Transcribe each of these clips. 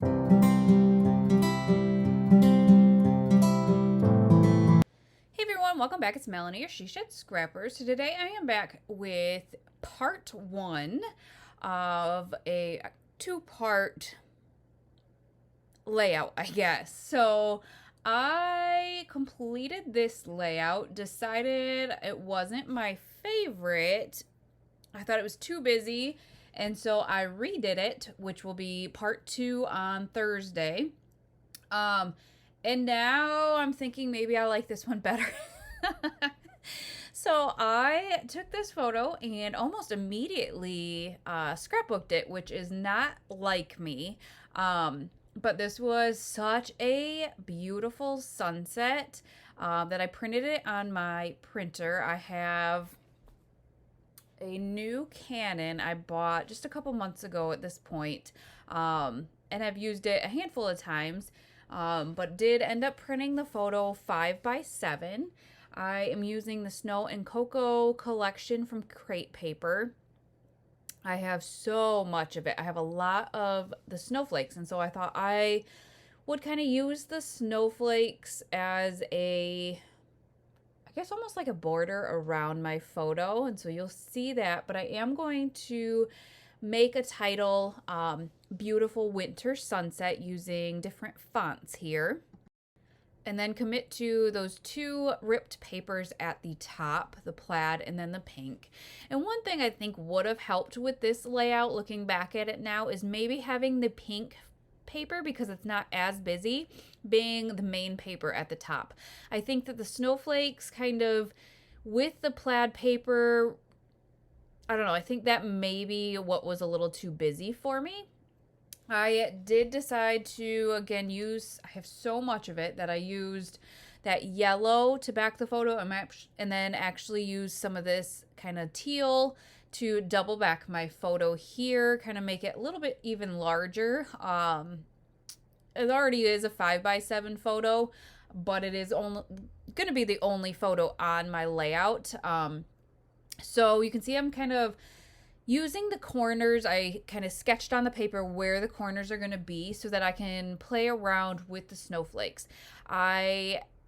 Hey everyone, welcome back. It's Melanie, your She Shed Scrappers. So today I am back with part one of a two-part layout, I guess. So I completed this layout, decided it wasn't my favorite. I thought it was too busy, and so I redid it, which will be part two on Thursday. Um, and now I'm thinking maybe I like this one better. So I took this photo and almost immediately scrapbooked it, which is not like me. But this was such a beautiful sunset that I printed it on my printer. I have a new Canon I bought just a couple months ago at this point, and I've used it a handful of times, but did end up printing the photo 5x7. I am using the Snow and Cocoa collection from Crate Paper. I have so much of it. I have a lot of the snowflakes, and so I thought I would kind of use the snowflakes as a, I guess, almost like a border around my photo. And so you'll see that, but I am going to make a title, Beautiful Winter Sunset, using different fonts here. And then commit to those two ripped papers at the top, the plaid and then the pink. And one thing I think would have helped with this layout, looking back at it now, is maybe having the pink paper, because it's not as busy, being the main paper at the top. I think that the snowflakes kind of with the plaid paper, I don't know, I think that maybe what was a little too busy for me. I did decide to, again, I have so much of it that I used that yellow to back the photo, and then actually used some of this kind of teal to double back my photo here, kind of make it a little bit even larger. It already is a 5x7 photo, but it is only going to be the only photo on my layout. So you can see I'm kind of using the corners. I kind of sketched on the paper where the corners are going to be so that I can play around with the snowflakes.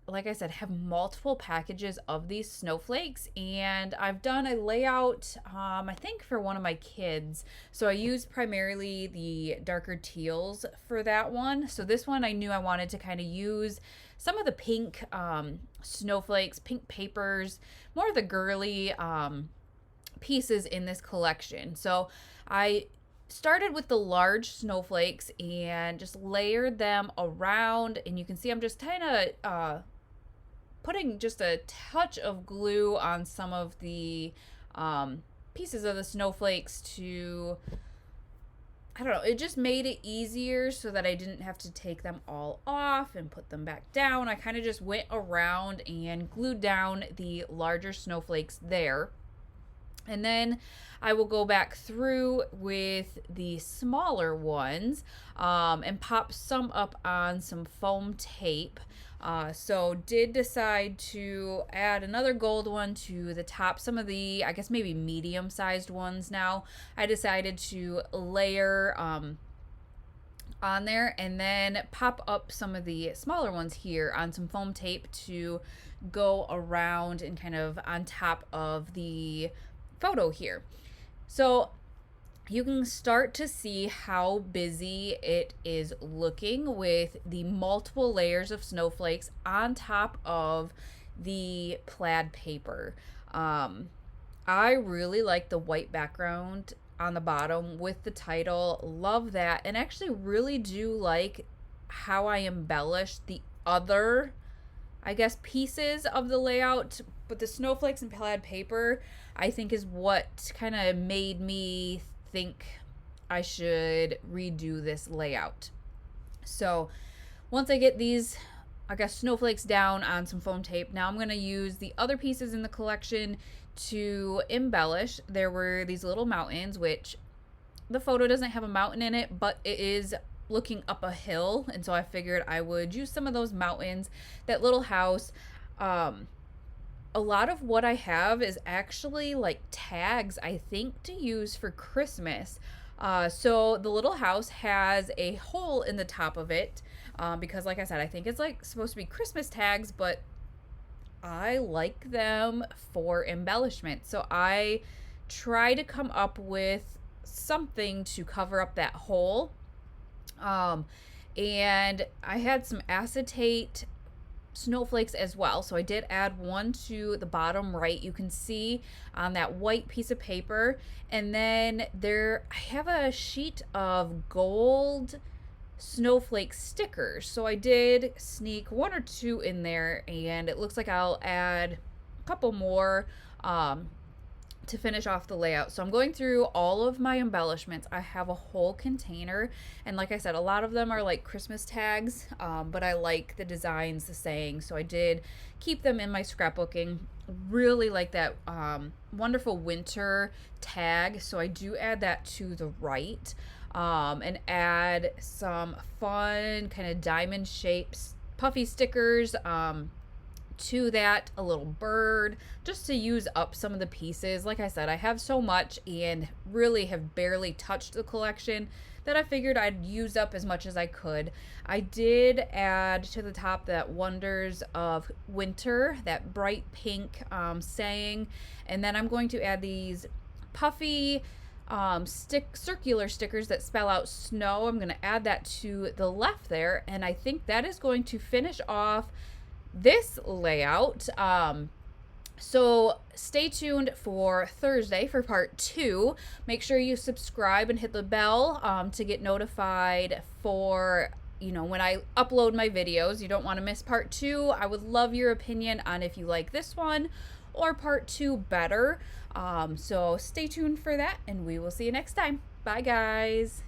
Like I said, have multiple packages of these snowflakes, and I've done a layout, I think for one of my kids. So I used primarily the darker teals for that one. So this one I knew I wanted to kind of use some of the pink snowflakes, pink papers, more of the girly pieces in this collection. So I started with the large snowflakes and just layered them around, and you can see I'm just kind of putting just a touch of glue on some of the pieces of the snowflakes to, I don't know, it just made it easier so that I didn't have to take them all off and put them back down. I kind of just went around and glued down the larger snowflakes there. And then I will go back through with the smaller ones and pop some up on some foam tape. So did decide to add another gold one to the top. Some of the, I guess, maybe medium-sized ones now, I decided to layer on there, and then pop up some of the smaller ones here on some foam tape to go around and kind of on top of the photo here. So you can start to see how busy it is looking with the multiple layers of snowflakes on top of the plaid paper. I really like the white background on the bottom with the title. Love that, and actually really do like how I embellished the other, I guess, pieces of the layout. But the snowflakes and plaid paper, I think, is what kind of made me think I should redo this layout. So once I get these, I guess, snowflakes down on some foam tape, now I'm going to use the other pieces in the collection to embellish. There were these little mountains, which the photo doesn't have a mountain in it, but it is looking up a hill, and so I figured I would use some of those mountains, that little house. A lot of what I have is actually like tags, I think, to use for Christmas. So the little house has a hole in the top of it, because like I said, I think it's like supposed to be Christmas tags, but I like them for embellishment. So I try to come up with something to cover up that hole. Um, and I had some acetate snowflakes as well. So I did add one to the bottom right. You can see on that white piece of paper. And then I have a sheet of gold snowflake stickers. So I did sneak one or two in there, and it looks like I'll add a couple more to finish off the layout. So I'm going through all of my embellishments. I have a whole container, and like I said, a lot of them are like Christmas tags, but I like the designs, the saying, so I did keep them in my scrapbooking. Really like that wonderful winter tag, so I do add that to the right, and add some fun kind of diamond shapes puffy stickers, to that, a little bird, just to use up some of the pieces. Like I said, I have so much and really have barely touched the collection that I figured I'd use up as much as I could. I did add to the top that Wonders of Winter, that bright pink saying, and then I'm going to add these puffy circular stickers that spell out snow. I'm going to add that to the left there, and I think that is going to finish off this layout. So stay tuned for Thursday for part 2. Make sure you subscribe and hit the bell to get notified for, when I upload my videos. You don't want to miss part 2. I would love your opinion on if you like this one or part 2 better. So stay tuned for that, and we will see you next time. Bye, guys.